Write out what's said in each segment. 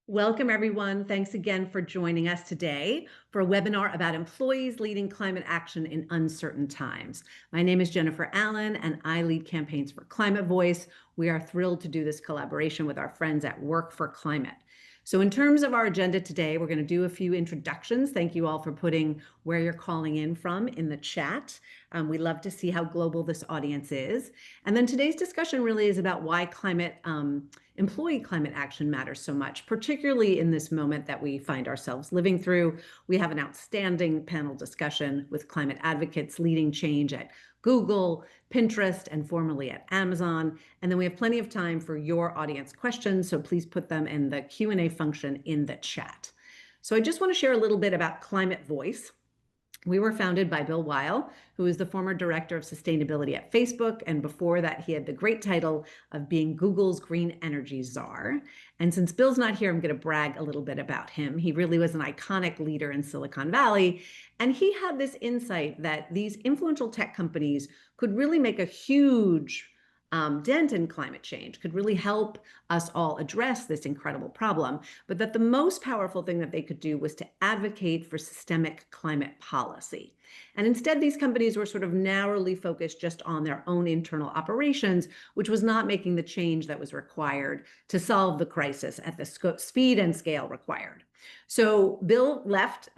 Welcome, everyone. Thanks again for joining us today for a webinar about employees leading climate action in uncertain times. My name is Jennifer Allen, and I lead campaigns for Climate Voice. We are thrilled to do this collaboration with our friends at Work for Climate. So in terms of our agenda today, we're going to do a few introductions. Thank you all for putting where you're calling in from in the chat. We love to see how global this audience is. And then today's discussion really is about why employee climate action matters so much, particularly in this moment that we find ourselves living through. We have an outstanding panel discussion with climate advocates leading change at Google, Pinterest, and formerly at Amazon. And then we have plenty of time for your audience questions, so please put them in the Q&A function in the chat. So I just want to share a little bit about Climate Voice. We were founded by Bill Weil, who is the former director of sustainability at Facebook. And before that, he had the great title of being Google's green energy czar. And since Bill's not here, I'm going to brag a little bit about him. He really was an iconic leader in Silicon Valley. And he had this insight that these influential tech companies could really make a huge dent in climate change, could really help us all address this incredible problem, but that the most powerful thing that they could do was to advocate for systemic climate policy. And instead, these companies were sort of narrowly focused just on their own internal operations, which was not making the change that was required to solve the crisis at the speed and scale required. So Bill left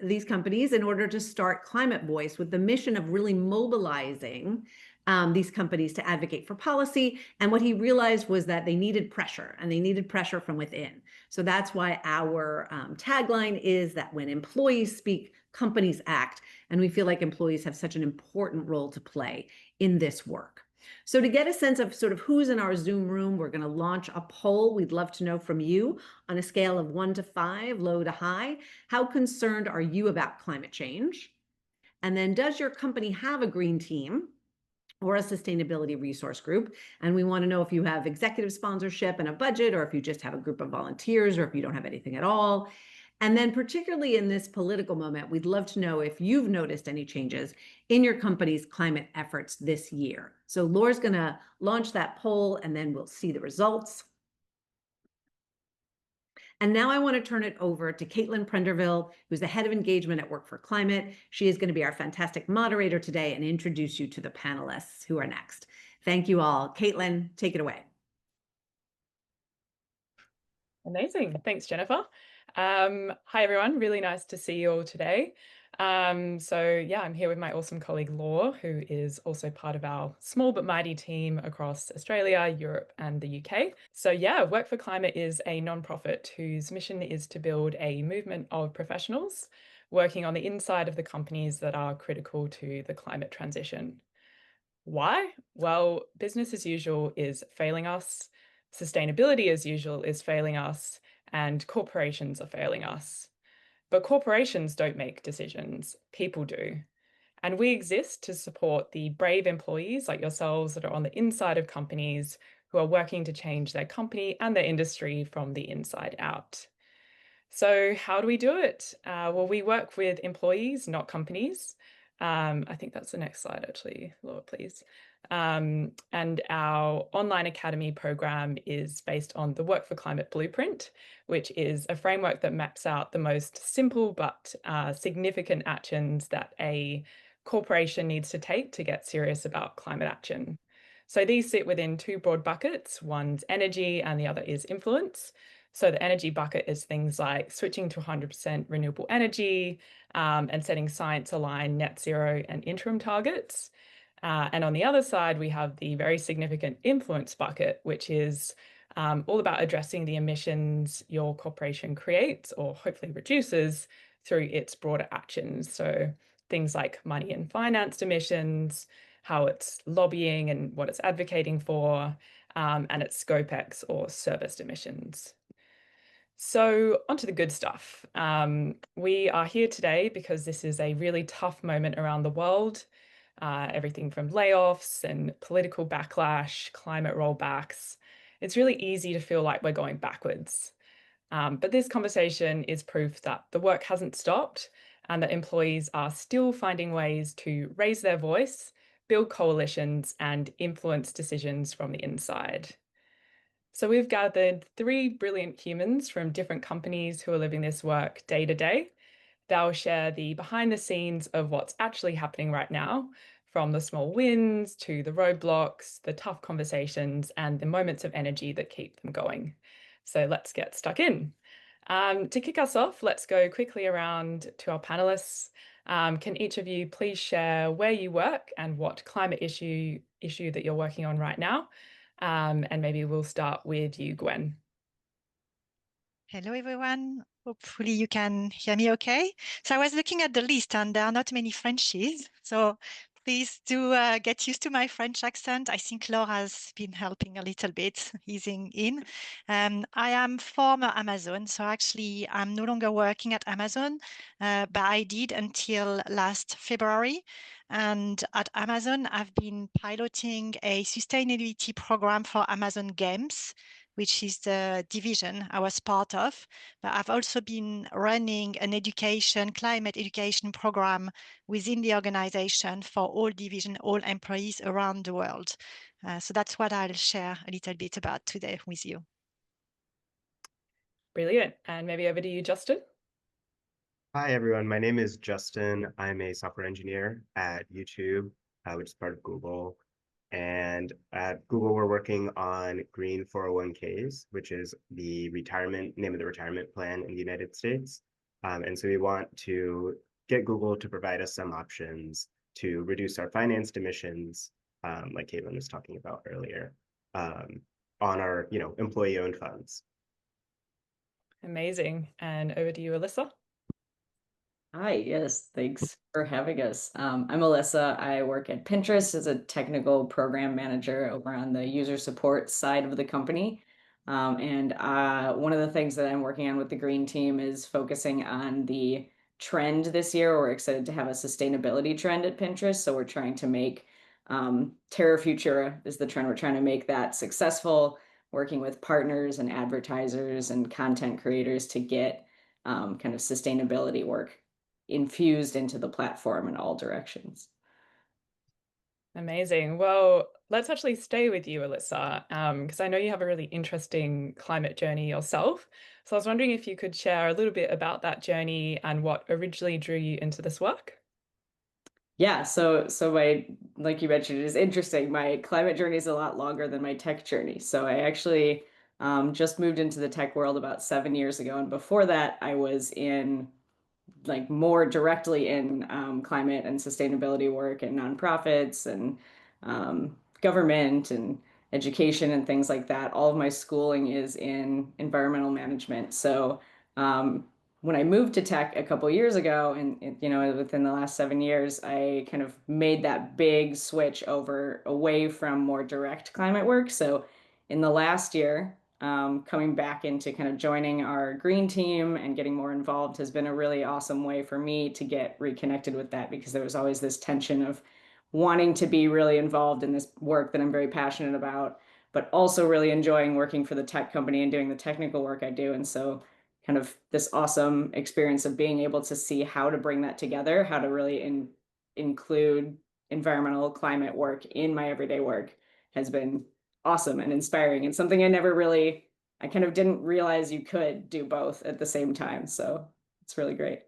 these companies in order to start Climate Voice with the mission of really mobilizing these companies to advocate for policy. And what he realized was that they needed pressure, and they needed pressure from within. So that's why our tagline is that when employees speak, companies act. And we feel like employees have such an important role to play in this work. So to get a sense of sort of who's in our Zoom room, we're going to launch a poll. We'd love to know from you on a scale of 1 to 5, low to high. How concerned are you about climate change? And then, does your company have a green team or a sustainability resource group? And we want to know if you have executive sponsorship and a budget, or if you just have a group of volunteers, or if you don't have anything at all. And then particularly in this political moment, we'd love to know if you've noticed any changes in your company's climate efforts this year. So Laura's going to launch that poll, and then we'll see the results. And now I want to turn it over to Caitlin Prenderville, who's the head of engagement at Work for Climate. She is going to be our fantastic moderator today and introduce you to the panelists who are next. Thank you all. Caitlin, take it away. Amazing. Thanks, Jennifer. Hi, everyone. Really nice to see you all today. I'm here with my awesome colleague, Laura, who is also part of our small but mighty team across Australia, Europe, and the UK. Work for Climate is a nonprofit whose mission is to build a movement of professionals working on the inside of the companies that are critical to the climate transition. Why? Well, business as usual is failing us. Sustainability as usual is failing us, and corporations are failing us. But corporations don't make decisions, people do. And we exist to support the brave employees like yourselves that are on the inside of companies who are working to change their company and their industry from the inside out. So how do we do it? We work with employees, not companies. I think that's the next slide, actually, Laura, please. And our online academy program is based on the Work for Climate Blueprint, which is a framework that maps out the most simple but significant actions that a corporation needs to take to get serious about climate action. So these sit within two broad buckets. One's energy and the other is influence. So the energy bucket is things like switching to 100% renewable energy and setting science-aligned net zero and interim targets. And on the other side, we have the very significant influence bucket, which is all about addressing the emissions your corporation creates or hopefully reduces through its broader actions. So things like money and financed emissions, how it's lobbying and what it's advocating for, and its ScopeX or serviced emissions. So onto the good stuff. We are here today because this is a really tough moment around the world. Everything from layoffs and political backlash, climate rollbacks. It's really easy to feel like we're going backwards. But this conversation is proof that the work hasn't stopped and that employees are still finding ways to raise their voice, build coalitions, and influence decisions from the inside. So we've gathered three brilliant humans from different companies who are living this work day to day. They'll share the behind the scenes of what's actually happening right now, from the small wins to the roadblocks, the tough conversations, and the moments of energy that keep them going. So let's get stuck in. To kick us off, let's go quickly around to our panelists. Can each of you please share where you work and what climate issue that you're working on right now? And maybe we'll start with you, Gwen. Hello, everyone. Hopefully you can hear me okay. So I was looking at the list and there are not many Frenchies. So please do get used to my French accent. I think Laura has been helping a little bit, easing in. I am former Amazon. So actually I'm no longer working at Amazon, but I did until last February. And at Amazon, I've been piloting a sustainability program for Amazon Games, which is the division I was part of. But I've also been running an climate education program within the organization for all division, all employees around the world. So that's what I'll share a little bit about today with you. Brilliant. And maybe over to you, Justin. Hi, everyone. My name is Justin. I'm a software engineer at YouTube, which is part of Google. And at Google, we're working on green 401ks, which is the name of the retirement plan in the United States. And so we want to get Google to provide us some options to reduce our financed emissions, like Caitlin was talking about earlier, on our employee-owned funds. Amazing. And over to you, Alyssa. Hi, yes, thanks for having us. I'm Alyssa. I work at Pinterest as a technical program manager over on the user support side of the company. And one of the things that I'm working on with the green team is focusing on the trend this year. We're excited to have a sustainability trend at Pinterest. So we're trying to make Terra Futura is the trend. We're trying to make that successful, working with partners and advertisers and content creators to get kind of sustainability work infused into the platform in all directions. Amazing. Well, let's actually stay with you, Alyssa, because I know you have a really interesting climate journey yourself. So I was wondering if you could share a little bit about that journey and what originally drew you into this work. Yeah, like you mentioned, it is interesting. My climate journey is a lot longer than my tech journey. So I actually just moved into the tech world about 7 years ago, and before that, I was in like more directly in climate and sustainability work and nonprofits and government and education and things like that. All of my schooling is in environmental management. So when I moved to tech a couple years ago, and within the last 7 years, I kind of made that big switch over away from more direct climate work. So in the last year, coming back into kind of joining our green team and getting more involved has been a really awesome way for me to get reconnected with that, because there was always this tension of wanting to be really involved in this work that I'm very passionate about, but also really enjoying working for the tech company and doing the technical work I do. And so kind of this awesome experience of being able to see how to bring that together, how to really include environmental climate work in my everyday work has been awesome and inspiring, and something I kind of didn't realize you could do both at the same time. So it's really great.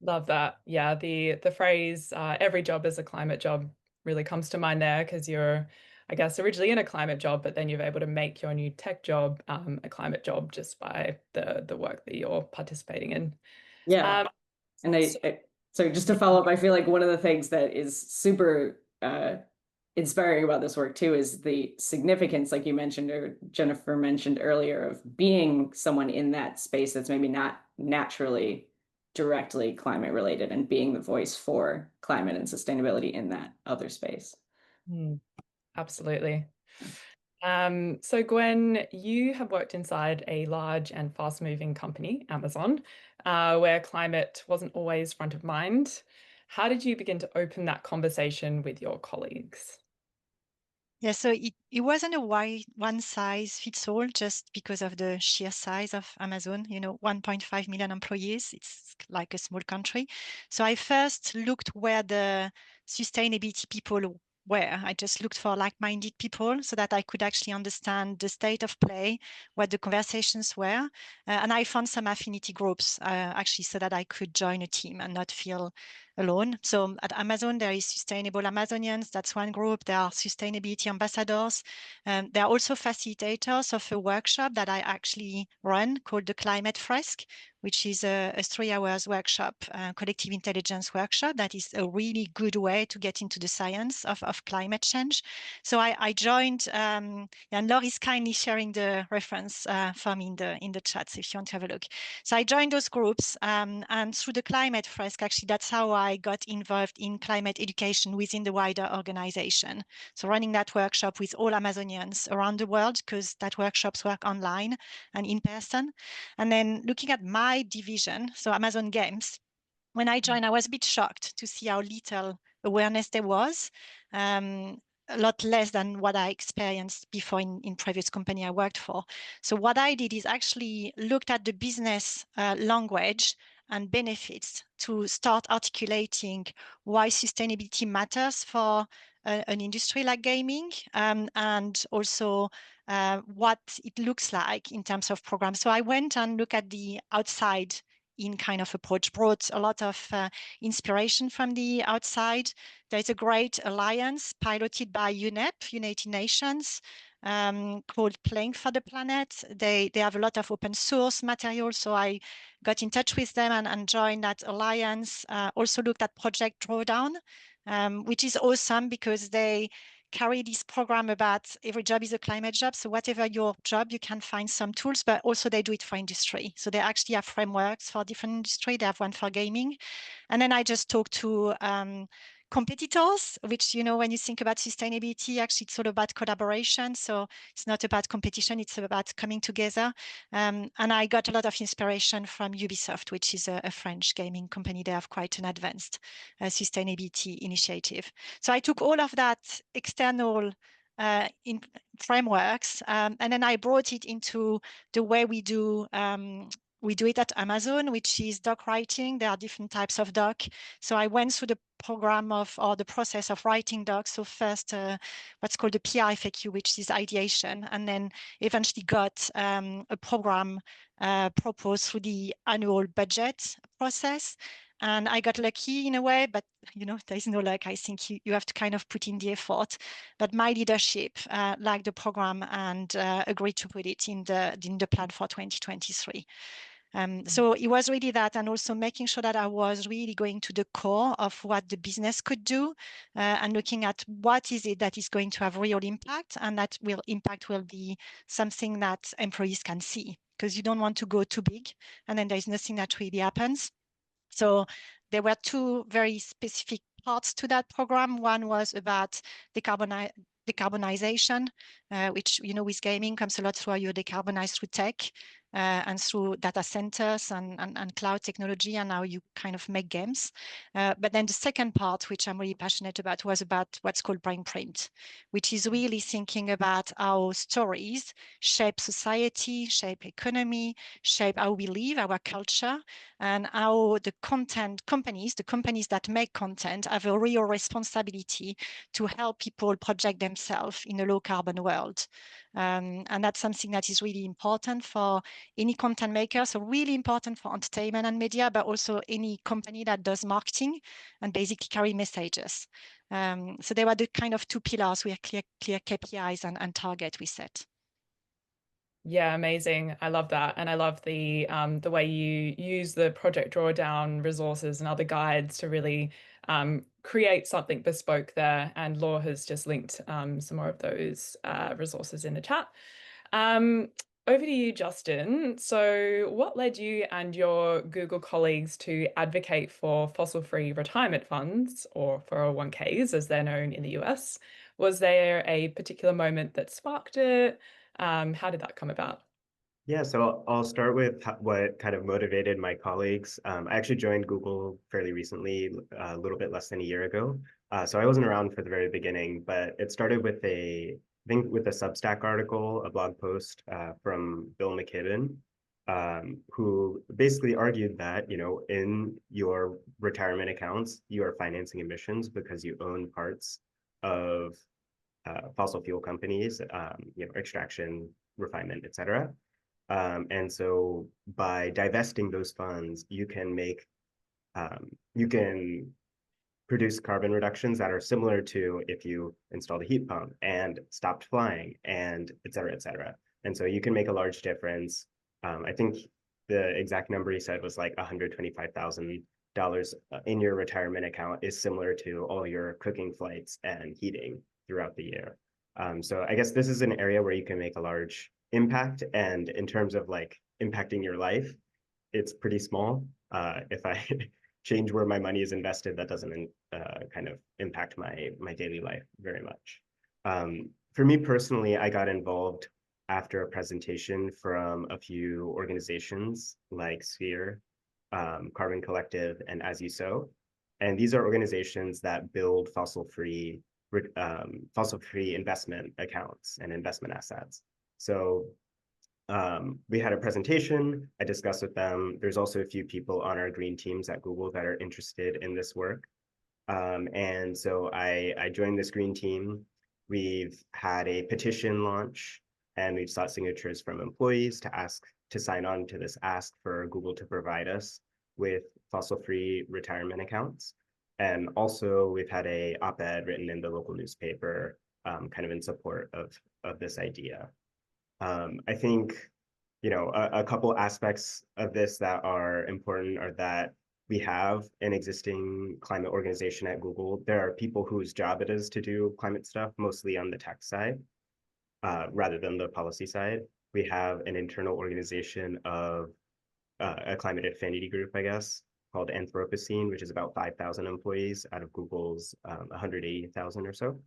Love that. Yeah, the phrase every job is a climate job really comes to mind there, because you're, I guess, originally in a climate job, but then you're able to make your new tech job a climate job just by the work that you're participating in. Yeah. And so just to follow up, I feel like one of the things that is super inspiring about this work too is the significance, like you mentioned or Jennifer mentioned earlier, of being someone in that space that's maybe not naturally directly climate related and being the voice for climate and sustainability in that other space. Absolutely. So Gwen, you have worked inside a large and fast-moving company, Amazon, where climate wasn't always front of mind. How did you begin to open that conversation with your colleagues? Yeah, so it wasn't a one size fits all, just because of the sheer size of Amazon, 1.5 million employees. It's like a small country. So I first looked where the sustainability people where. I just looked for like-minded people so that I could actually understand the state of play, what the conversations were. And I found some affinity groups actually so that I could join a team and not feel alone. So at Amazon, there is Sustainable Amazonians. That's one group. There are sustainability ambassadors. There are also facilitators of a workshop that I actually run called the Climate Fresk, which is a 3 hours workshop, collective intelligence workshop. That is a really good way to get into the science of climate change. So I joined, and Laura is kindly sharing the reference for me in the chat, so if you want to have a look. So I joined those groups, and through the Climate Fresk, actually, that's how I got involved in climate education within the wider organization. So running that workshop with all Amazonians around the world, because that workshops work online and in person. And then looking at my division, so Amazon Games, when I joined, I was a bit shocked to see how little awareness there was. A lot less than what I experienced before in previous company I worked for. So what I did is actually looked at the business language and benefits to start articulating why sustainability matters for an industry like gaming, and also what it looks like in terms of programs. So I went and looked at the outside in kind of approach, brought a lot of inspiration from the outside. There's a great alliance piloted by UNEP, United Nations, called Playing for the Planet. They have a lot of open source material, so I got in touch with them and joined that alliance. Also looked at Project Drawdown, which is awesome because they carry this program about every job is a climate job. So whatever your job, you can find some tools, but also they do it for industry. So they actually have frameworks for different industry. They have one for gaming. And then I just talked to competitors, which, you know, when you think about sustainability, actually it's all about collaboration. So it's not about competition, it's about coming together. And I got a lot of inspiration from Ubisoft, which is a French gaming company. They have quite an advanced sustainability initiative. So I took all of that external in frameworks, and then I brought it into the way we do it at Amazon, which is doc writing. There are different types of doc. So I went through the program or the process of writing docs. So first, what's called the PRFAQ, which is ideation, and then eventually got a program proposed through the annual budget process. And I got lucky in a way, but you know, there is no luck. I think you have to kind of put in the effort. But my leadership liked the program and agreed to put it in the plan for 2023. So it was really that, and also making sure that I was really going to the core of what the business could do, and looking at what is it that is going to have real impact, and that impact will be something that employees can see, because you don't want to go too big, and then there's nothing that really happens. So there were two very specific parts to that program. One was about decarbonization, which, you know, with gaming comes a lot through how you decarbonize through tech and through data centers and cloud technology, and how you kind of make games. But then the second part, which I'm really passionate about, was about what's called brain print, which is really thinking about how stories shape society, shape economy, shape how we live, our culture, and how the companies that make content have a real responsibility to help people project themselves in a low carbon world. And that's something that is really important for any content maker, so really important for entertainment and media, but also any company that does marketing and basically carry messages. So there were the kind of two pillars with clear KPIs and target we set. Yeah, amazing. I love that. And I love the way you use the Project Drawdown resources and other guides to really create something bespoke there. And Laura has just linked some more of those resources in the chat. Over to you, Justin. So what led you and your Google colleagues to advocate for fossil-free retirement funds, or 401ks as they're known in the US? Was there a particular moment that sparked it? How did that come about? Yeah, so I'll start with what kind of motivated my colleagues. I actually joined Google fairly recently, a little bit less than a year ago. So I wasn't around for the very beginning, but it started with I think with a Substack article, a blog post from Bill McKibben, who basically argued that, you know, in your retirement accounts, you are financing emissions because you own parts of fossil fuel companies, extraction, refinement, et cetera. And so by divesting those funds, you can produce carbon reductions that are similar to if you installed a heat pump and stopped flying, and et cetera, et cetera. And so you can make a large difference. I think the exact number he said was like $125,000 in your retirement account is similar to all your cooking flights and heating throughout the year. So I guess this is an area where you can make a large impact. And in terms of like impacting your life, it's pretty small. If I change where my money is invested, that doesn't kind of impact my daily life very much. For me personally, I got involved after a presentation from a few organizations like Sphere, Carbon Collective, and As You Sow. And these are organizations that build fossil-free investment accounts and investment assets. So we had a presentation, I discussed with them. There's also a few people on our green teams at Google that are interested in this work. And so I joined this green team. We've had a petition launch, and we've sought signatures from employees to sign on to this ask for Google to provide us with fossil-free retirement accounts. And also we've had a op-ed written in the local newspaper kind of in support of this idea. I think, a couple aspects of this that are important are that we have an existing climate organization at Google. There are people whose job it is to do climate stuff, mostly on the tech side, rather than the policy side. We have an internal organization of a climate affinity group, I guess, called Anthropocene, which is about 5,000 employees out of Google's 180,000 or so.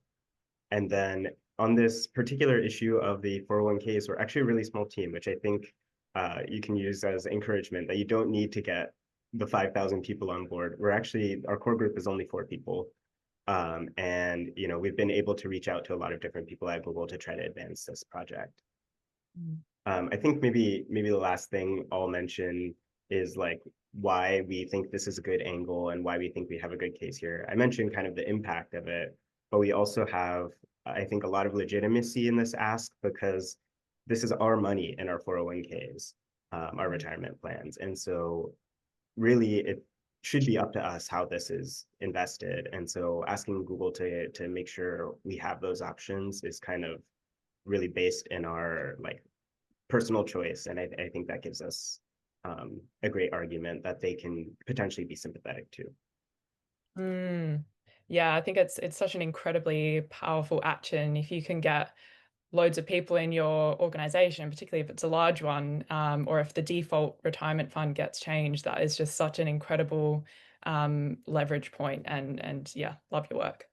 And then on this particular issue of the 401ks, we're actually a really small team, which I think you can use as encouragement that you don't need to get the 5,000 people on board. Our core group is only 4 people. And we've been able to reach out to a lot of different people at Google to try to advance this project. I think maybe the last thing I'll mention is like why we think this is a good angle and why we think we have a good case here. I mentioned kind of the impact of it, but we also have, I think, a lot of legitimacy in this ask because this is our money in our 401ks, our retirement plans. And so really it should be up to us how this is invested. And so asking Google to make sure we have those options is kind of really based in our like personal choice. And I think that gives us a great argument that they can potentially be sympathetic to. Yeah, I think it's such an incredibly powerful action if you can get loads of people in your organization, particularly if it's a large one, or if the default retirement fund gets changed. That is just such an incredible leverage point, and yeah, love your work.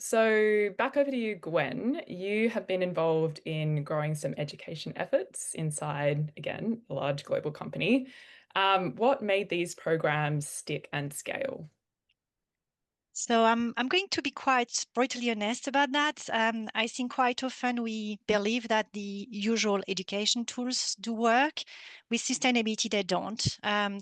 So back over to you, Gwen. You have been involved in growing some education efforts inside, again, a large global company. What made these programs stick and scale? So I'm going to be quite brutally honest about that. I think quite often we believe that the usual education tools do work. With sustainability, they don't.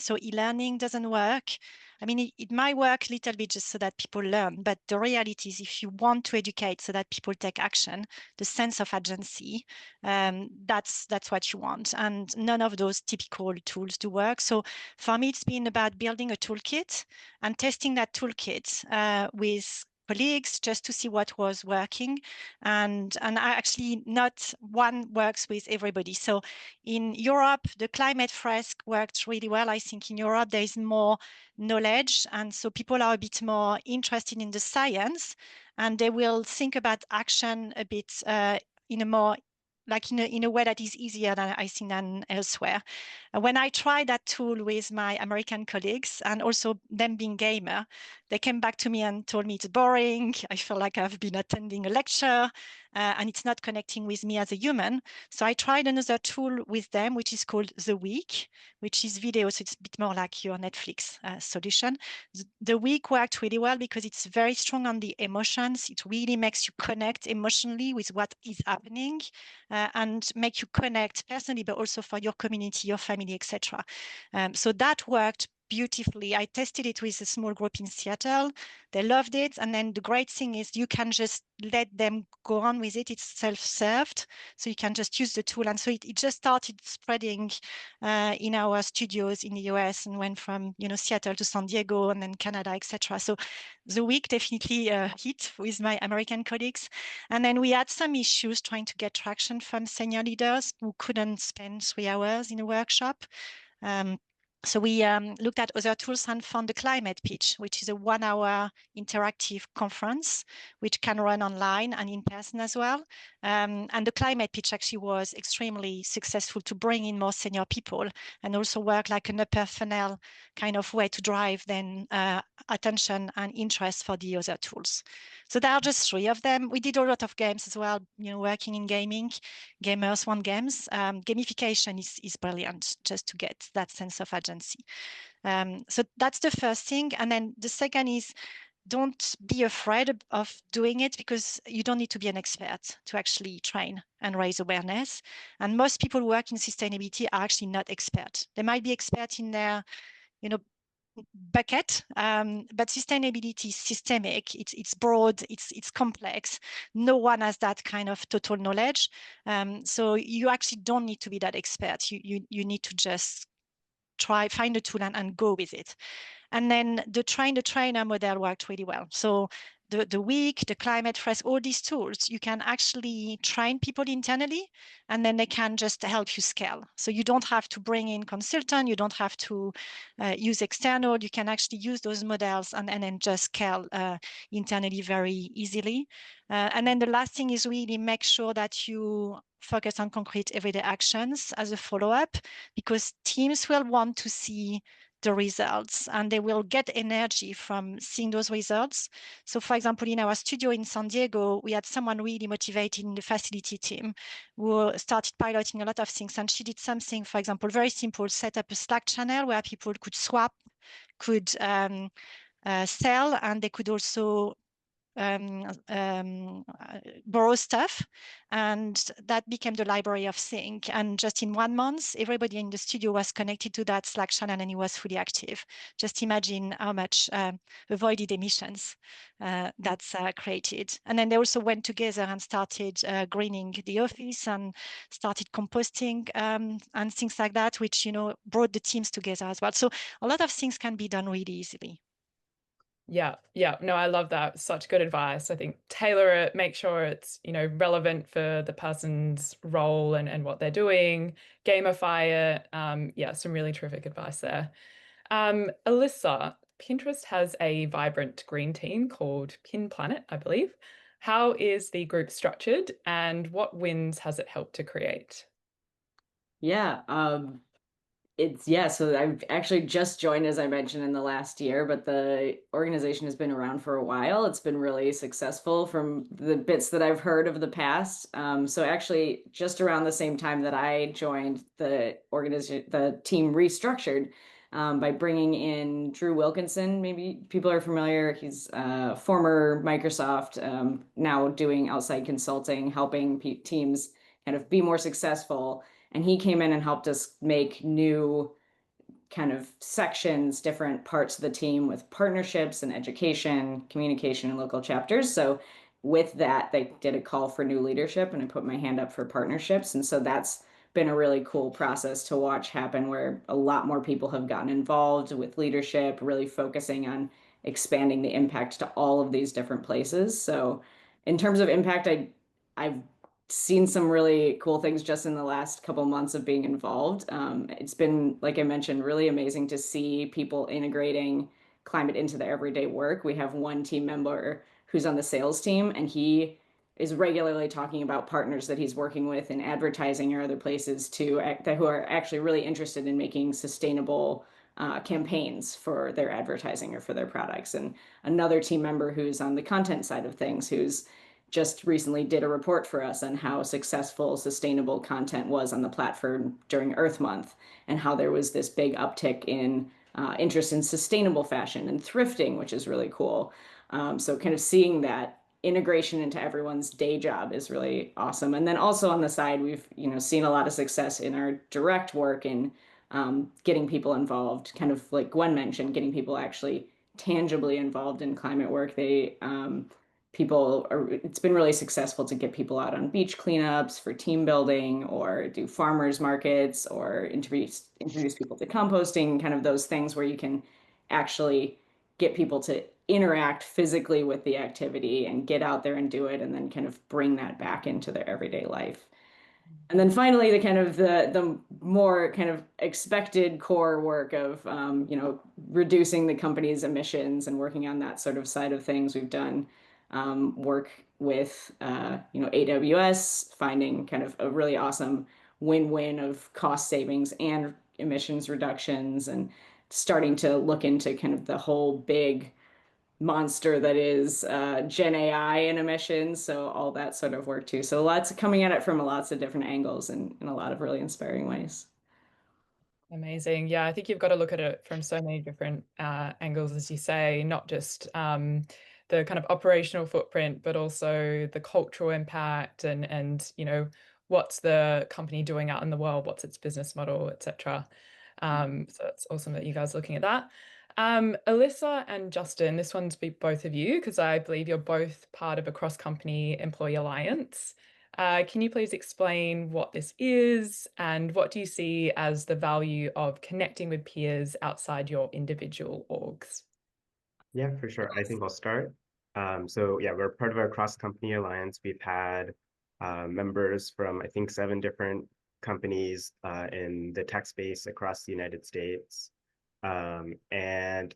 So e-learning doesn't work. I mean, it might work a little bit just so that people learn, but the reality is if you want to educate so that people take action, the sense of agency, that's what you want. And none of those typical tools do work. So for me, it's been about building a toolkit and testing that toolkit with colleagues just to see what was working, and actually not one works with everybody. So in Europe, the climate fresk worked really well. I think in Europe there is more knowledge, and so people are a bit more interested in the science, and they will think about action a bit in a more like in a way that is easier than I think than elsewhere. When I tried that tool with my American colleagues and also them being gamer, they came back to me and told me it's boring. I feel like I've been attending a lecture and it's not connecting with me as a human. So I tried another tool with them, which is called The Week, which is video. So it's a bit more like your Netflix solution. The Week worked really well because it's very strong on the emotions. It really makes you connect emotionally with what is happening and make you connect personally, but also for your community, your family, etc. So that worked beautifully. I tested it with a small group in Seattle. They loved it. And then the great thing is you can just let them go on with it. It's self-served. So you can just use the tool. And so it just started spreading in our studios in the US and went from, Seattle to San Diego and then Canada, etc. So the week definitely hit with my American colleagues. And then we had some issues trying to get traction from senior leaders who couldn't spend 3 hours in a workshop. So we looked at other tools and found the climate pitch, which is a 1-hour interactive conference, which can run online and in person as well. And the climate pitch actually was extremely successful to bring in more senior people and also work like an upper funnel kind of way to drive then attention and interest for the other tools. So there are just 3 of them. We did a lot of games as well, working in gaming. Gamers want games. Gamification is brilliant just to get that sense of agency. So that's the first thing. And then the second is don't be afraid of doing it because you don't need to be an expert to actually train and raise awareness. And most people who work in sustainability are actually not experts. They might be expert in their, bucket, but sustainability is systemic. It's broad. It's complex. No one has that kind of total knowledge. So you actually don't need to be that expert. You need to just find a tool and go with it. And then the trainer model worked really well. So the week, the climate fresh, all these tools, you can actually train people internally, and then they can just help you scale. So you don't have to bring in consultant, you don't have to use external, you can actually use those models and then just scale internally very easily. And then the last thing is really make sure that you focus on concrete everyday actions as a follow-up, because teams will want to see the results and they will get energy from seeing those results. So for example, in our studio in San Diego, we had someone really motivated in the facility team who started piloting a lot of things. And she did something, for example, very simple, set up a Slack channel where people could swap, could sell, and they could also borrow stuff, and that became the library of think. And just in 1 month, everybody in the studio was connected to that Slack channel and it was fully active. Just imagine how much avoided emissions that's created. And then they also went together and started greening the office and started composting and things like that, which brought the teams together as well. So a lot of things can be done really easily. Yeah, no, I love that. Such good advice. I think tailor it, make sure it's, relevant for the person's role and what they're doing, gamify it. Yeah, some really terrific advice there. Alyssa, Pinterest has a vibrant green team called Pin Planet, I believe. How is the group structured and what wins has it helped to create? Yeah, so I've actually just joined, as I mentioned, in the last year, but the organization has been around for a while. It's been really successful from the bits that I've heard of the past. So actually, just around the same time that I joined, the team restructured by bringing in Drew Wilkinson. Maybe people are familiar. He's former Microsoft, now doing outside consulting, helping teams kind of be more successful. And he came in and helped us make new kind of sections, different parts of the team with partnerships and education, communication, and local chapters. So with that, they did a call for new leadership and I put my hand up for partnerships. And so that's been a really cool process to watch happen, where a lot more people have gotten involved with leadership, really focusing on expanding the impact to all of these different places. So in terms of impact, I've seen some really cool things just in the last couple months of being involved. It's been, like I mentioned, really amazing to see people integrating climate into their everyday work. We have one team member who's on the sales team, and he is regularly talking about partners that he's working with in advertising or other places who are actually really interested in making sustainable campaigns for their advertising or for their products. And another team member who's on the content side of things, who's just recently did a report for us on how successful sustainable content was on the platform during Earth Month, and how there was this big uptick in interest in sustainable fashion and thrifting, which is really cool. So kind of seeing that integration into everyone's day job is really awesome. And then also on the side, we've seen a lot of success in our direct work in getting people involved, kind of like Gwen mentioned, getting people actually tangibly involved in climate work. It's been really successful to get people out on beach cleanups for team building, or do farmers markets, or introduce people to composting, kind of those things where you can actually get people to interact physically with the activity and get out there and do it, and then kind of bring that back into their everyday life. And then finally, the more kind of expected core work of reducing the company's emissions and working on that sort of side of things. We've done work with AWS, finding kind of a really awesome win-win of cost savings and emissions reductions, and starting to look into kind of the whole big monster that is Gen AI and emissions. So all that sort of work too. So lots coming at it from lots of different angles and in a lot of really inspiring ways. Amazing. Yeah, I think you've got to look at it from so many different angles, as you say, not just the kind of operational footprint, but also the cultural impact and what's the company doing out in the world, what's its business model, etc. So it's awesome that you guys are looking at that. Alyssa and Justin, this one's for both of you, because I believe you're both part of a cross-company employee alliance. Can you please explain what this is, and what do you see as the value of connecting with peers outside your individual orgs? Yeah, for sure. I think I'll start. So yeah, we're part of a cross-company alliance. We've had members from, I think, 7 different companies in the tech space across the United States. And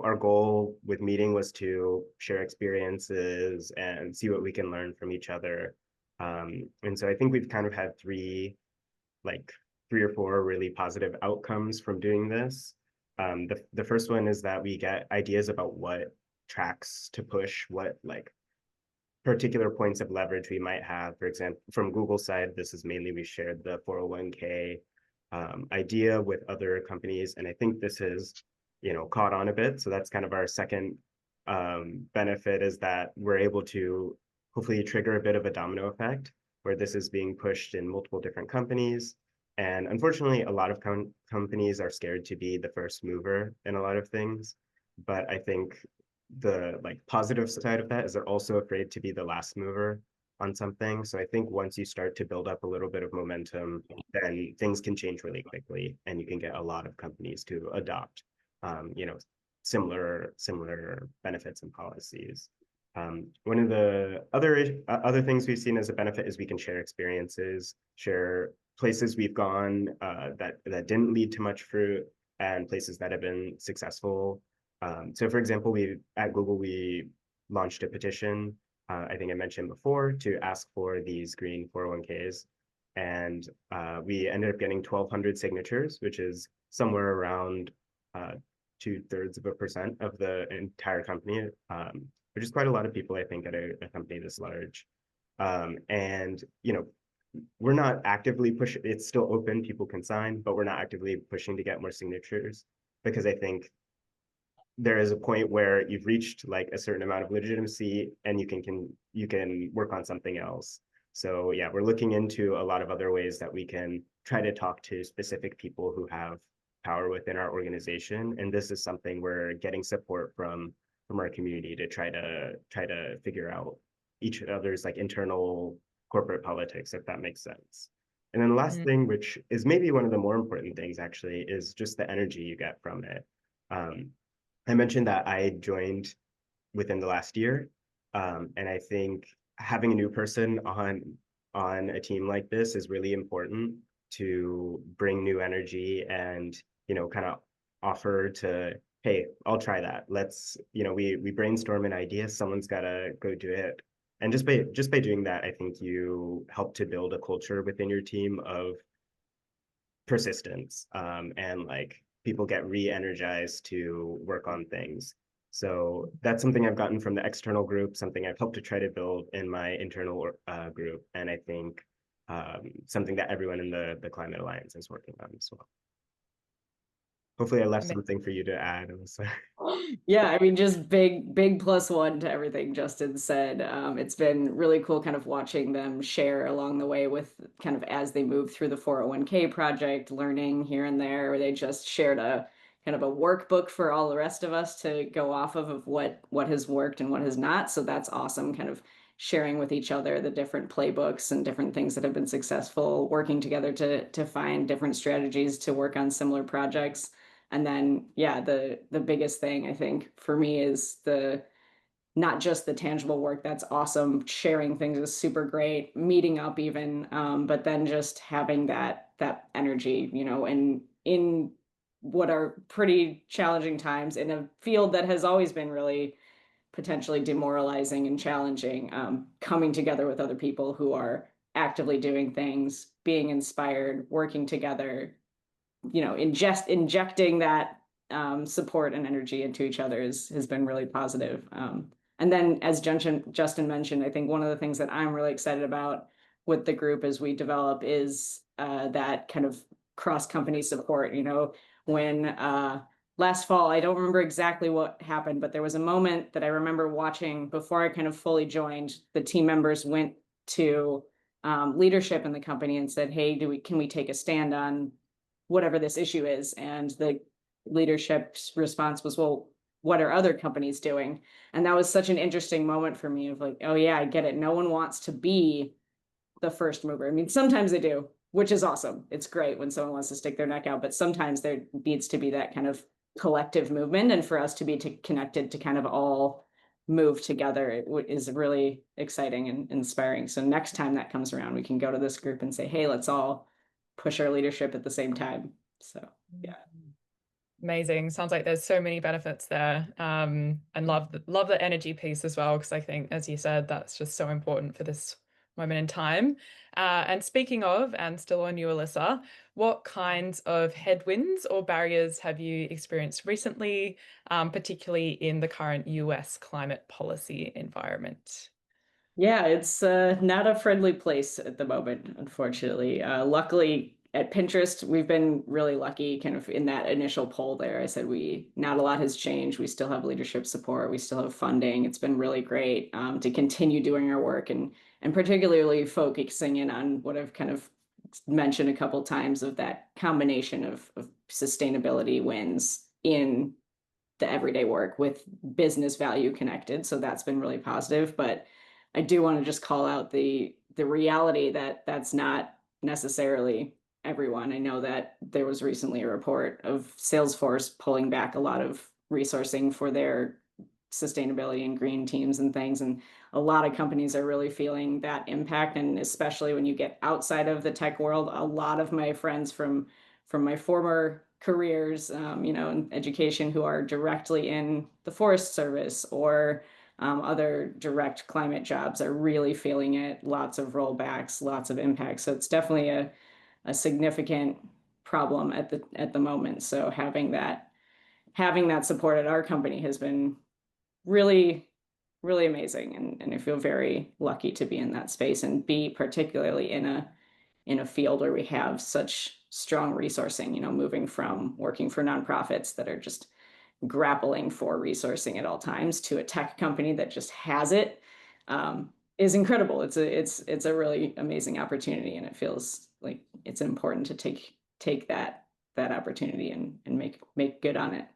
our goal with meeting was to share experiences and see what we can learn from each other. And so I think we've kind of had three or four really positive outcomes from doing this. The first one is that we get ideas about what tracks to push, what particular points of leverage we might have. For example, from Google's side, this is mainly we shared the 401k idea with other companies, and I think this has caught on a bit. So that's kind of our second benefit, is that we're able to hopefully trigger a bit of a domino effect where this is being pushed in multiple different companies. And unfortunately, a lot of companies are scared to be the first mover in a lot of things. But I think the positive side of that is they're also afraid to be the last mover on something. So I think once you start to build up a little bit of momentum, then things can change really quickly, and you can get a lot of companies to adopt similar benefits and policies. One of the other things we've seen as a benefit is we can share experiences, share places we've gone that didn't lead to much fruit, and places that have been successful. So for example, at Google, we launched a petition, I think I mentioned before, to ask for these green 401ks. And we ended up getting 1,200 signatures, which is somewhere around 0.2% of the entire company, which is quite a lot of people, I think, at a company this large. And we're not actively pushing. It's still open, people can sign, but we're not actively pushing to get more signatures, because I think there is a point where you've reached a certain amount of legitimacy, and you can work on something else. So yeah, we're looking into a lot of other ways that we can try to talk to specific people who have power within our organization, and this is something we're getting support from our community to try to figure out each other's internal corporate politics, if that makes sense. And then the last thing, which is maybe one of the more important things actually, is just the energy you get from it. I mentioned that I joined within the last year, and I think having a new person on a team like this is really important to bring new energy and kind of offer to, hey, I'll try that. Let's we brainstorm an idea, someone's got to go do it. And just by doing that, I think you help to build a culture within your team of persistence, and people get re-energized to work on things. So that's something I've gotten from the external group, something I've helped to try to build in my internal group, and I think something that everyone in the Climate Alliance is working on as well. Hopefully I left Ama- something for you to add, Alyssa. Yeah, I mean, just big plus one to everything Justin said. It's been really cool kind of watching them share along the way with kind of as they move through the 401k project, learning here and there, where they just shared a kind of a workbook for all the rest of us to go off of what has worked and what has not. So that's awesome, kind of sharing with each other the different playbooks and different things that have been successful, working together to find different strategies to work on similar projects. And then, yeah, the biggest thing I think for me is the not just the tangible work. That's awesome. Sharing things is super great. Meeting up even, but then just having that energy, you know, and in what are pretty challenging times in a field that has always been really potentially demoralizing and challenging, coming together with other people who are actively doing things, being inspired, working together, you know, injecting that support and energy into each other has been really positive. And then, as Justin mentioned, I think one of the things that I'm really excited about with the group as we develop is that kind of cross-company support. You know, when last fall, I don't remember exactly what happened, but there was a moment that I remember watching before I kind of fully joined. The team members went to leadership in the company and said, "Hey, can we take a stand on whatever this issue is?" And the leadership's response was, "Well, what are other companies doing?" And that was such an interesting moment for me of like, oh yeah, I get it. No one wants to be the first mover. I mean, sometimes they do, which is awesome. It's great when someone wants to stick their neck out, but sometimes there needs to be that kind of collective movement. And for us to be connected to kind of all move together is really exciting and inspiring. So next time that comes around, we can go to this group and say, hey, let's all push our leadership at the same time. So yeah. Amazing. Sounds like there's so many benefits there. And love the energy piece as well, because I think, as you said, that's just so important for this moment in time. And speaking of, and still on you, Alyssa, what kinds of headwinds or barriers have you experienced recently, particularly in the current US climate policy environment? Yeah, it's not a friendly place at the moment, unfortunately. Luckily, at Pinterest, we've been really lucky kind of in that initial poll there. I said not a lot has changed. We still have leadership support. We still have funding. It's been really great to continue doing our work and particularly focusing in on what I've kind of mentioned a couple times of that combination of sustainability wins in the everyday work with business value connected. So that's been really positive. But I do want to just call out the reality that that's not necessarily everyone. I know that there was recently a report of Salesforce pulling back a lot of resourcing for their sustainability and green teams and things. And a lot of companies are really feeling that impact. And especially when you get outside of the tech world, a lot of my friends from my former careers, you know, in education who are directly in the Forest Service or other direct climate jobs are really feeling it. Lots of rollbacks, lots of impacts. So it's definitely a significant problem at the moment. So having that support at our company has been really, really amazing. And I feel very lucky to be in that space and be particularly in a field where we have such strong resourcing, you know, moving from working for nonprofits that are just grappling for resourcing at all times to a tech company that just has it, is incredible. It's a really amazing opportunity, and it feels like it's important to take that opportunity and make good on it.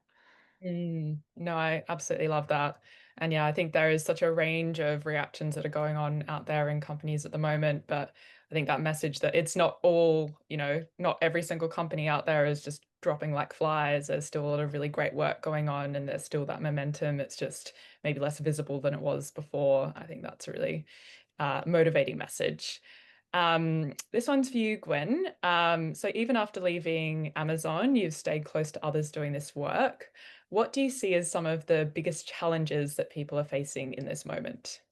No, I absolutely love that. And yeah, I think there is such a range of reactions that are going on out there in companies at the moment. But I think that message that it's not all, you know, not every single company out there is just dropping like flies. There's still a lot of really great work going on, and there's still that momentum. It's just maybe less visible than it was before. I think that's a really motivating message. This one's for you, Gwen. So even after leaving Amazon, you've stayed close to others doing this work. What do you see as some of the biggest challenges that people are facing in this moment?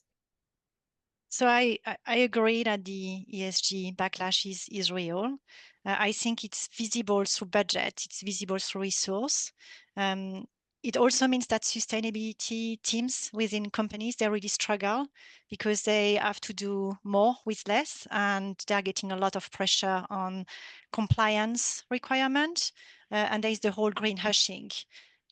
So I agree that the ESG backlash is real. I think it's visible through budget, it's visible through resource. It also means that sustainability teams within companies, they really struggle because they have to do more with less, and they're getting a lot of pressure on compliance requirement and there is the whole greenhushing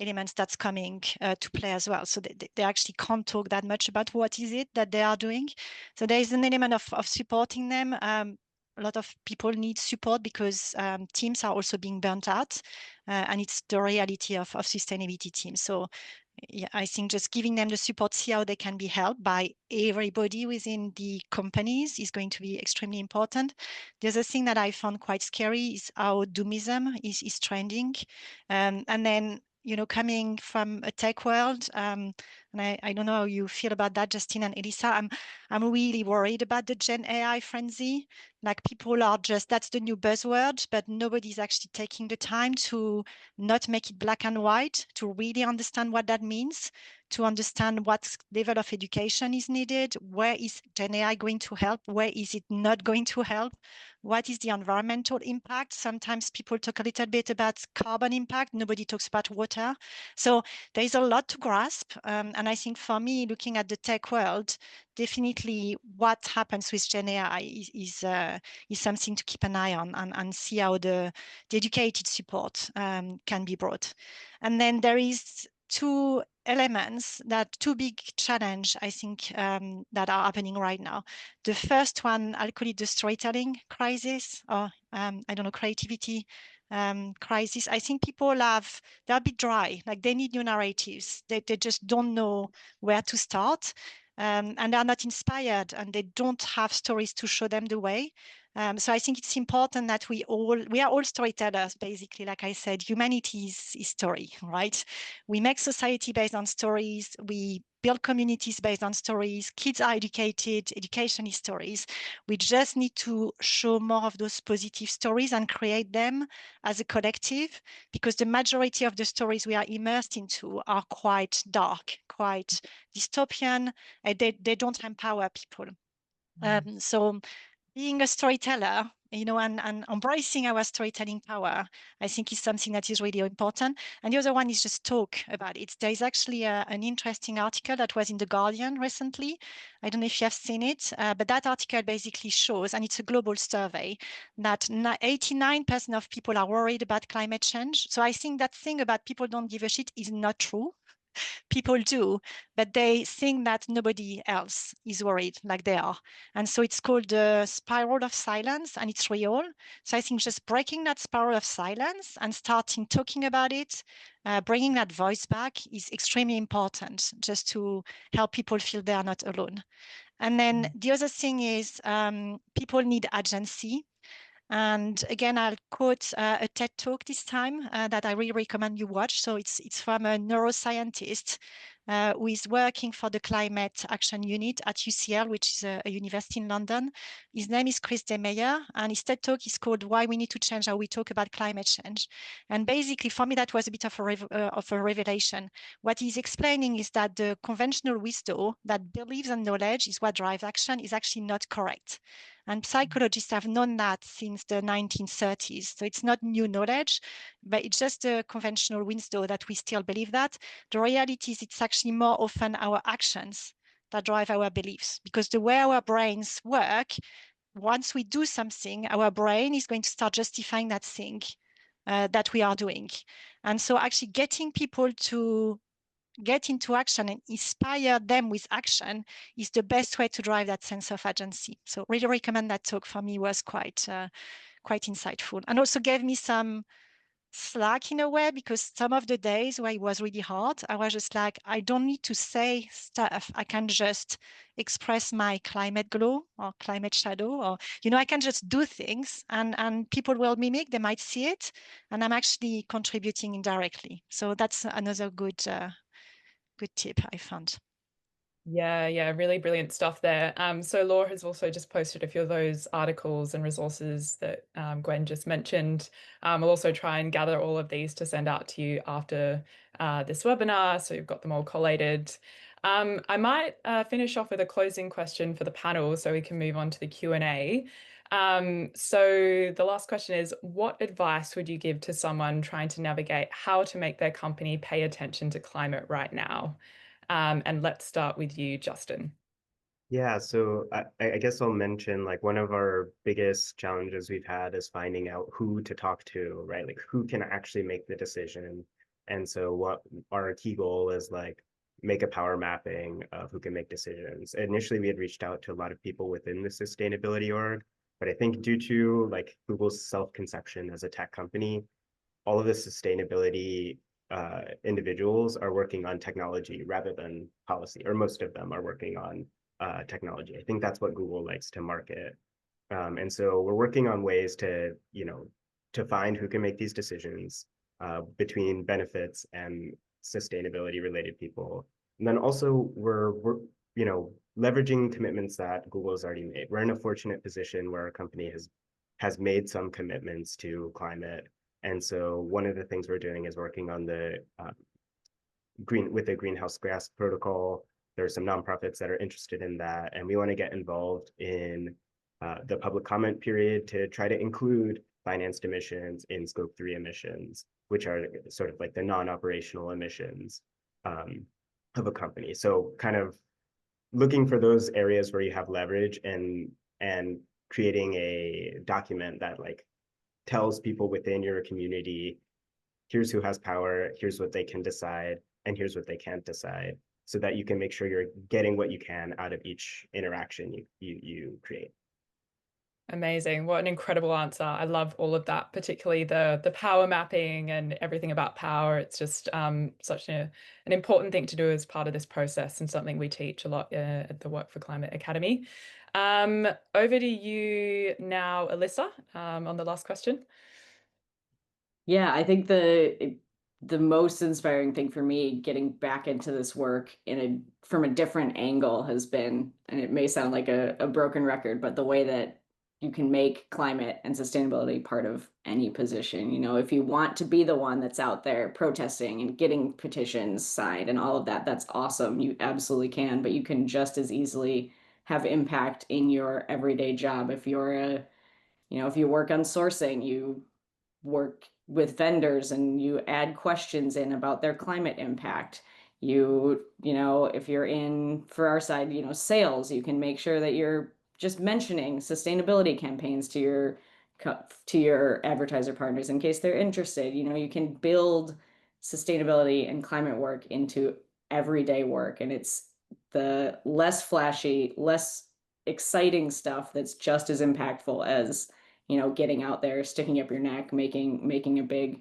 elements that's coming to play as well. So they actually can't talk that much about what is it that they are doing. So there is an element of supporting them. A lot of people need support because teams are also being burnt out, and it's the reality of sustainability teams. So yeah, I think just giving them the support, see how they can be helped by everybody within the companies is going to be extremely important. The other thing that I found quite scary is how doomism is trending. And then, coming from a tech world, and I don't know how you feel about that, Justine and Elisa, I'm really worried about the Gen AI frenzy. Like people are just, that's the new buzzword, but nobody's actually taking the time to not make it black and white, to really understand what that means, to understand what level of education is needed, where is Gen AI going to help, where is it not going to help, what is the environmental impact. Sometimes people talk a little bit about carbon impact, nobody talks about water. So there is a lot to grasp. And I think for me, looking at the tech world, definitely what happens with Gen AI is something to keep an eye on and see how the dedicated support can be brought. And then there is two elements, two big challenge, I think, that are happening right now. The first one, I'll call it the storytelling crisis, or I don't know, creativity crisis. I think people they're a bit dry, like they need new narratives. They just don't know where to start. And they're not inspired, and they don't have stories to show them the way. So I think it's important that we are all storytellers, basically. Like I said, humanity is story, right? We make society based on stories. We build communities based on stories. Kids are educated. Education is stories. We just need to show more of those positive stories and create them as a collective, because the majority of the stories we are immersed into are quite dark, quite dystopian, and they don't empower people. So being a storyteller, and embracing our storytelling power, I think is something that is really important. And the other one is just talk about it. There is actually an interesting article that was in The Guardian recently. I don't know if you have seen it, but that article basically shows, and it's a global survey, that 89% of people are worried about climate change. So I think that thing about people don't give a shit is not true. People do, but they think that nobody else is worried like they are. And so it's called the spiral of silence, and it's real. So I think just breaking that spiral of silence and starting talking about it, bringing that voice back is extremely important, just to help people feel they are not alone. And then the other thing is people need agency. And again, I'll quote a TED talk this time that I really recommend you watch. So it's from a neuroscientist who is working for the Climate Action Unit at UCL, which is a university in London. His name is Chris DeMeyer, and his TED talk is called "Why We Need to Change How We Talk About Climate Change." And basically, for me, that was a bit of a revelation. What he's explaining is that the conventional wisdom that beliefs and knowledge is what drives action is actually not correct. And psychologists have known that since the 1930s. So it's not new knowledge, but it's just a conventional wisdom that we still believe that. The reality is it's actually more often our actions that drive our beliefs, because the way our brains work, once we do something, our brain is going to start justifying that thing that we are doing. And so actually getting people to get into action and inspire them with action is the best way to drive that sense of agency. So really recommend that talk. For me was quite insightful, and also gave me some slack in a way, because some of the days where it was really hard, I was just like, I don't need to say stuff. I can just express my climate glow or climate shadow, or, I can just do things and people will mimic, they might see it, and I'm actually contributing indirectly. So that's another good tip I found. Yeah, really brilliant stuff there. So Laura has also just posted a few of those articles and resources that Gwen just mentioned. I'll also try and gather all of these to send out to you after this webinar, so you've got them all collated. I might finish off with a closing question for the panel so we can move on to the Q&A. So the last question is, what advice would you give to someone trying to navigate how to make their company pay attention to climate right now? And let's start with you, Justin. Yeah, so I guess I'll mention like one of our biggest challenges we've had is finding out who to talk to, right? Like who can actually make the decision. And so what our key goal is like make a power mapping of who can make decisions. Initially, we had reached out to a lot of people within the sustainability org, but I think due to like Google's self-conception as a tech company, all of the sustainability individuals are working on technology rather than policy, or most of them are working on technology. I think that's what Google likes to market. And so we're working on ways to, to find who can make these decisions between benefits and sustainability related people. And then also we're leveraging commitments that Google has already made. We're in a fortunate position where our company has made some commitments to climate. And so one of the things we're doing is working on the greenhouse gas protocol. There are some nonprofits that are interested in that, and we want to get involved in the public comment period to try to include financed emissions in Scope 3 emissions, which are sort of like the non-operational emissions of a company. So kind of looking for those areas where you have leverage and creating a document that like tells people within your community, here's who has power, here's what they can decide, and here's what they can't decide, so that you can make sure you're getting what you can out of each interaction you create. Amazing. What an incredible answer. I love all of that, particularly the power mapping and everything about power. It's just such an important thing to do as part of this process, and something we teach a lot at the Work for Climate Academy. Over to you now, Alyssa, on the last question. Yeah, I think the most inspiring thing for me getting back into this work from a different angle has been, and it may sound like a broken record, but the way that you can make climate and sustainability part of any position. If you want to be the one that's out there protesting and getting petitions signed and all of that, that's awesome. You absolutely can, but you can just as easily have impact in your everyday job. If you work on sourcing, you work with vendors and you add questions in about their climate impact. If you're in, for our side, sales, you can make sure that you're just mentioning sustainability campaigns to your advertiser partners in case they're interested. You can build sustainability and climate work into everyday work, and it's the less flashy, less exciting stuff that's just as impactful as getting out there, sticking up your neck, making a big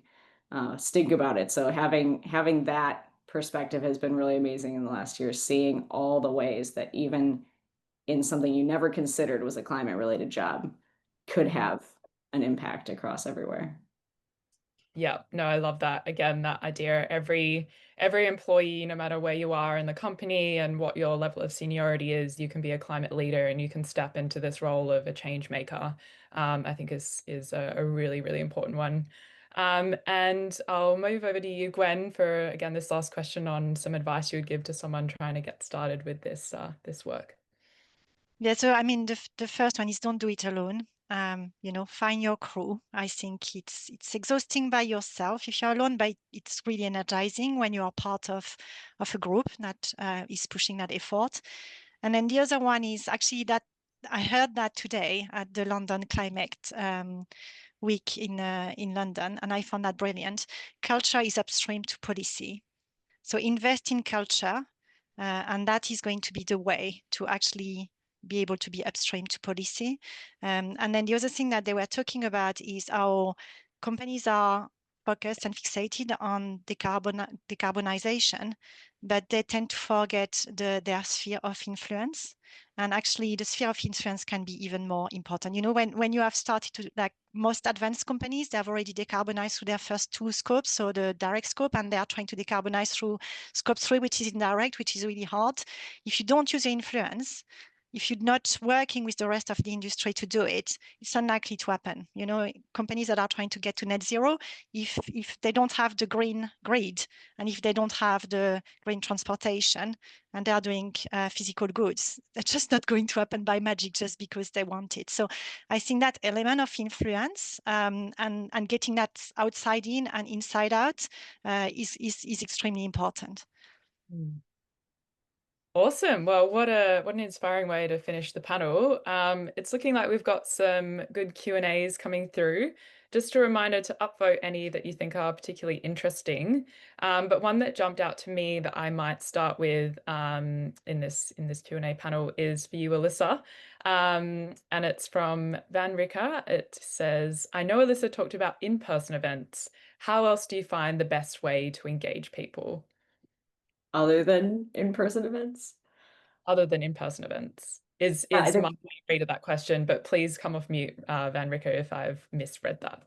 stink about it. So having that perspective has been really amazing in the last year, seeing all the ways that even in something you never considered was a climate related job could have an impact across everywhere. Yeah, no, I love that. Again, that idea, every employee, no matter where you are in the company and what your level of seniority is, you can be a climate leader and you can step into this role of a change maker. I think is a really, really important one. And I'll move over to you, Gwen, for again this last question on some advice you would give to someone trying to get started with this work. Yeah, so I mean, the first one is don't do it alone. Find your crew. I think it's exhausting by yourself if you're alone, but it's really energizing when you are part of a group that is pushing that effort. And then the other one is actually that I heard that today at the London Climate Week in London, and I found that brilliant. Culture is upstream to policy. So invest in culture, and that is going to be the way to actually be able to be upstream to policy. And then the other thing that they were talking about is how companies are focused and fixated on decarbonization, but they tend to forget their sphere of influence. And actually, the sphere of influence can be even more important. When you have started to, like most advanced companies, they have already decarbonized through their first two scopes, so the direct scope, and they are trying to decarbonize through scope 3, which is indirect, which is really hard. If you don't use your influence, if you're not working with the rest of the industry to do it, it's unlikely to happen. Companies that are trying to get to net zero, if they don't have the green grid, and if they don't have the green transportation, and they are doing physical goods, that's just not going to happen by magic just because they want it. So I think that element of influence and getting that outside in and inside out is extremely important. Awesome. Well, what an inspiring way to finish the panel. It's looking like we've got some good Q&As coming through. Just a reminder to upvote any that you think are particularly interesting. But one that jumped out to me that I might start with in this Q&A panel is for you, Alyssa. And it's from Van Ricker. It says, I know Alyssa talked about in-person events. How else do you find the best way to engage people? Other than in-person events? Other than in-person events is I think my read of that question, but please come off mute, Van Ricker, if I've misread that.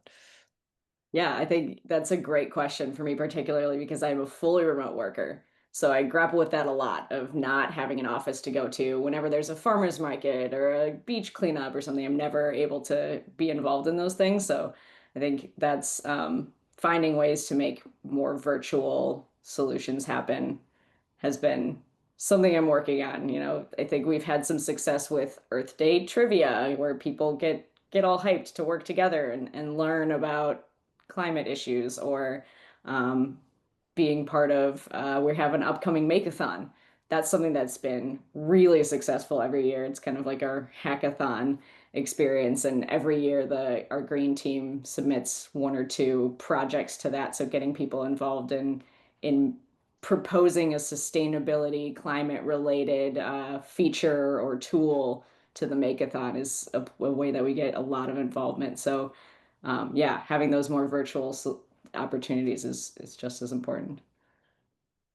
Yeah, I think that's a great question for me, particularly because I'm a fully remote worker. So I grapple with that a lot of not having an office to go to. Whenever there's a farmer's market or a beach cleanup or something, I'm never able to be involved in those things. So I think that's finding ways to make more virtual solutions happen has been something I'm working on. You know, I think we've had some success with Earth Day trivia where people get all hyped to work together and learn about climate issues, or being part of we have an upcoming makeathon. That's something that's been really successful every year. It's kind of like our hackathon experience, and every year our green team submits one or two projects to that. So getting people involved in proposing a sustainability climate related feature or tool to the makeathon is a way that we get a lot of involvement. So yeah, having those more virtual opportunities is just as important.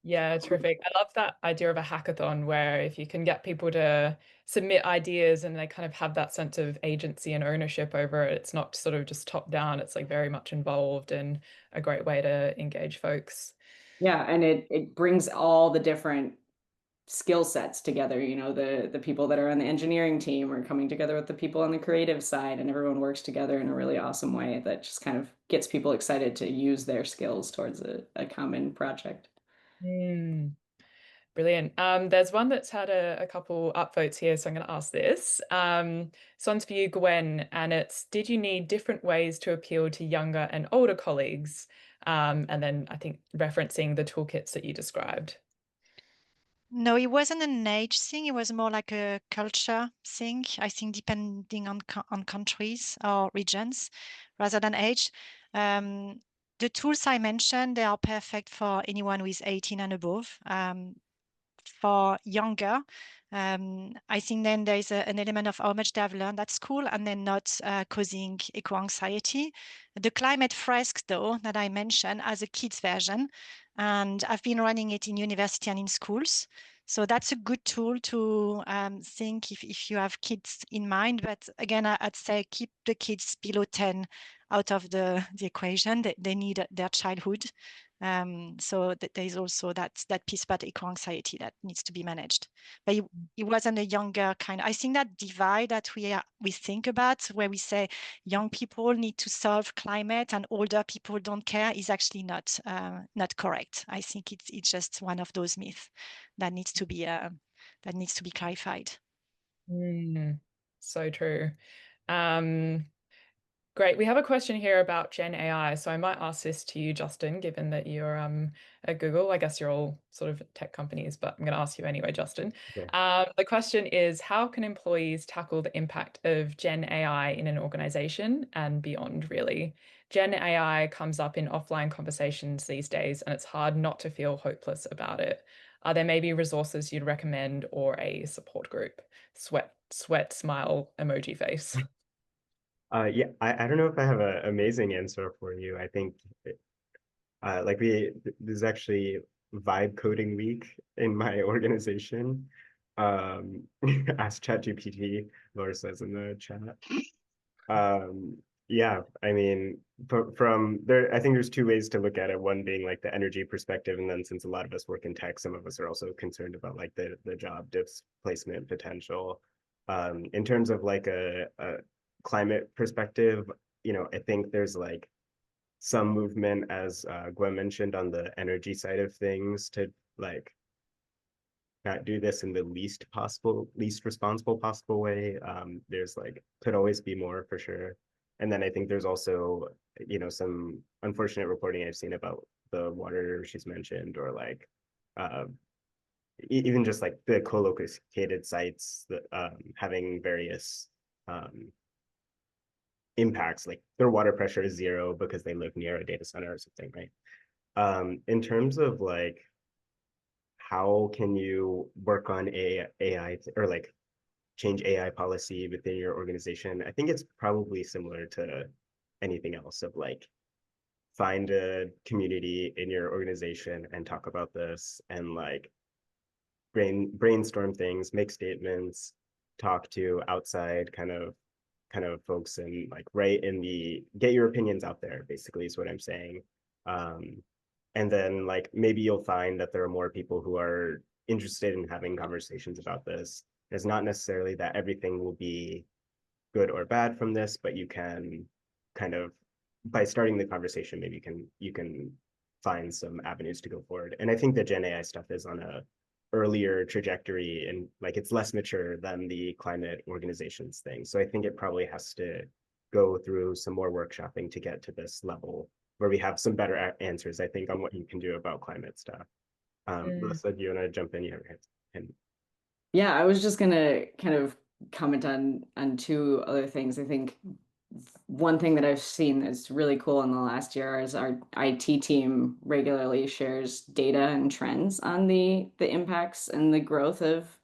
Yeah, terrific. I love that idea of a hackathon where if you can get people to submit ideas and they kind of have that sense of agency and ownership over it, it's not sort of just top down, it's like very much involved, and a great way to engage folks. Yeah, and it brings all the different skill sets together. You know, the people that are on the engineering team are coming together with the people on the creative side, and everyone works together in a really awesome way that just kind of gets people excited to use their skills towards a common project. Brilliant. There's one that's had a couple upvotes here, so I'm going to ask this. This one's for you, Gwen, and it's, did you need different ways to appeal to younger and older colleagues? And then I think referencing the toolkits that you described. No, it wasn't an age thing. It was more like a culture thing. I think depending on countries or regions, rather than age. The tools I mentioned, they are perfect for anyone who is 18 and above. For younger, I think then there is an element of how much they have learned at school and then not causing eco-anxiety. The climate fresk, though, that I mentioned as a kids version, and I've been running it in university and in schools. So that's a good tool to think if you have kids in mind. But again, I'd say keep the kids below 10 out of the equation. They need their childhood. So there is also that piece about eco-anxiety that needs to be managed. But it wasn't a younger kind. I think that divide that we think about, where we say young people need to solve climate and older people don't care, is actually not correct. I think it's just one of those myths that needs to be clarified. So true. Great. We have a question here about Gen AI. So I might ask this to you, Justin, given that you're at Google. I guess you're all sort of tech companies, but I'm going to ask you anyway, Justin. Okay. The question is, how can employees tackle the impact of Gen AI in an organization and beyond, really? Gen AI comes up in offline conversations these days, and it's hard not to feel hopeless about it. Are there maybe resources you'd recommend or a support group? Sweat, smile, emoji face. Yeah, I don't know if I have an amazing answer for you. I think like there's actually vibe coding week in my organization. Ask ChatGPT, Laura says in the chat. Yeah, I mean, from there, I think there's two ways to look at it. One being like the energy perspective, and then since a lot of us work in tech, some of us are also concerned about like the job displacement potential. In terms of like a climate perspective, you know, I think there's like some movement, as Gwen mentioned, on the energy side of things to like not do this in the least responsible possible way. There's like could always be more for sure. And then I think there's also, you know, some unfortunate reporting I've seen about the water she's mentioned, or like even just like the co-located sites that having various impacts, like their water pressure is 0 because they live near a data center or something, right? In terms of like, how can you work on AI or like change AI policy within your organization? I think it's probably similar to anything else of like, find a community in your organization and talk about this and like brainstorm things, make statements, talk to outside kind of folks, and like get your opinions out there, basically is what I'm saying. And then like maybe you'll find that there are more people who are interested in having conversations about this. It's not necessarily that everything will be good or bad from this, but you can kind of, by starting the conversation, maybe you can find some avenues to go forward. And I think the Gen AI stuff is on a earlier trajectory, and like it's less mature than the climate organizations thing. So I think it probably has to go through some more workshopping to get to this level where we have some better answers, I think, on what you can do about climate stuff. Melissa, do you want to jump in here? And Yeah, I was just gonna kind of comment on two other things. I think one thing that I've seen that's really cool in the last year is our IT team regularly shares data and trends on the impacts and the growth of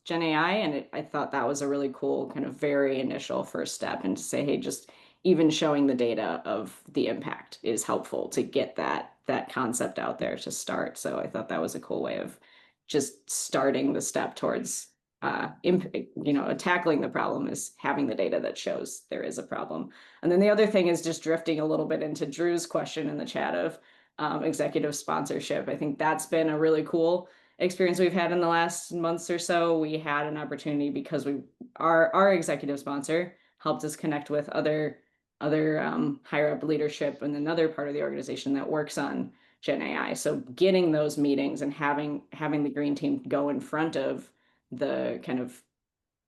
Gen AI, and I thought that was a really cool kind of very initial first step, and to say, hey, just even showing the data of the impact is helpful to get that concept out there to start. So I thought that was a cool way of just starting the step towards tackling the problem, is having the data that shows there is a problem. And then the other thing is just drifting a little bit into Drew's question in the chat of executive sponsorship. I think that's been a really cool experience we've had in the last months or so. We had an opportunity because our executive sponsor helped us connect with other higher up leadership in another part of the organization that works on Gen AI. So getting those meetings and having the green team go in front of the kind of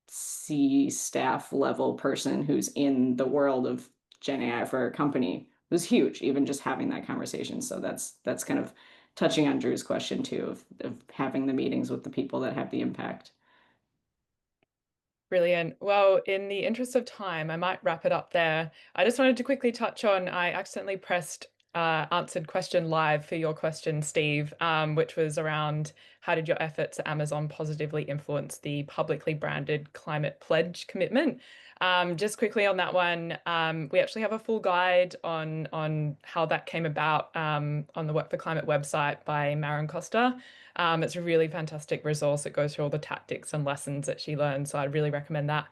C staff level person who's in the world of Gen AI for our company was huge, even just having that conversation. So that's kind of touching on Drew's question too, of having the meetings with the people that have the impact. Brilliant. Well, in the interest of time, I might wrap it up there. I just wanted to quickly touch on, I accidentally pressed answered question live for your question, Steve, which was around how did your efforts at Amazon positively influence the publicly branded climate pledge commitment? Just quickly on that one, we actually have a full guide on how that came about on the Work for Climate website by Maren Costa. It's a really fantastic resource. It goes through all the tactics and lessons that she learned. So I'd really recommend that.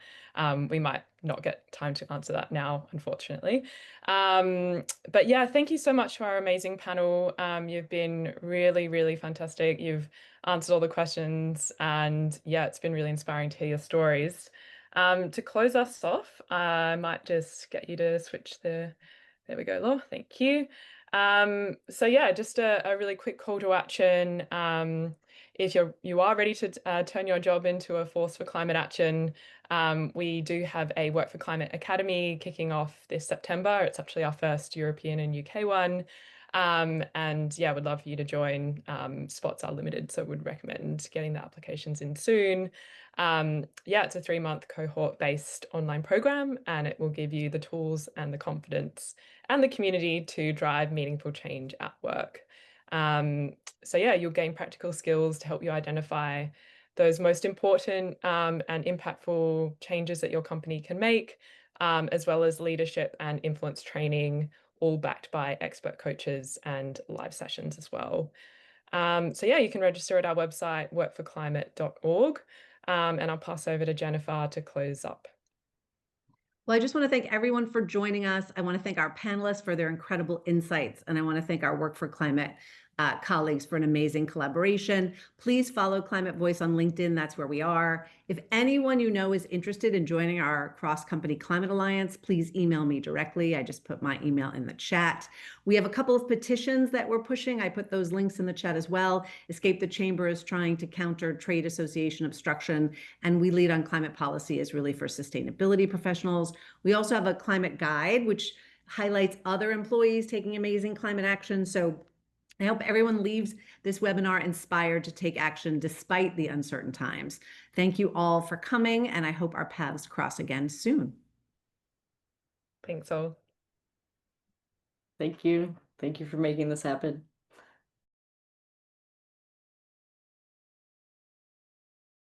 We might not get time to answer that now, unfortunately. But yeah, thank you so much to our amazing panel. You've been really, really fantastic. You've answered all the questions, and yeah, it's been really inspiring to hear your stories. To close us off, I might just get you to switch there we go, Laura. Thank you. So yeah, just a really quick call to action. If you are ready to turn your job into a force for climate action, we do have a Work for Climate Academy kicking off this September. It's actually our first European and UK one. And yeah, would love for you to join. Spots are limited, so would recommend getting the applications in soon. Yeah, it's a 3-month cohort-based online program, and it will give you the tools and the confidence and the community to drive meaningful change at work. So yeah, you'll gain practical skills to help you identify those most important and impactful changes that your company can make, as well as leadership and influence training, all backed by expert coaches and live sessions as well. So yeah, you can register at our website, workforclimate.org. And I'll pass over to Jennifer to close up. Well, I just want to thank everyone for joining us. I want to thank our panelists for their incredible insights, and I want to thank our Work for Climate colleagues for an amazing collaboration. Please follow Climate Voice on LinkedIn. That's where we are. If anyone you know is interested in joining our cross-company climate alliance, please email me directly. I just put my email in the chat. We have a couple of petitions that we're pushing. I put those links in the chat as well. Escape the Chamber is trying to counter trade association obstruction, and We Lead on Climate Policy is really for sustainability professionals. We also have a climate guide, which highlights other employees taking amazing climate action. So I hope everyone leaves this webinar inspired to take action despite the uncertain times. Thank you all for coming, and I hope our paths cross again soon. Thanks all. Thank you. Thank you for making this happen.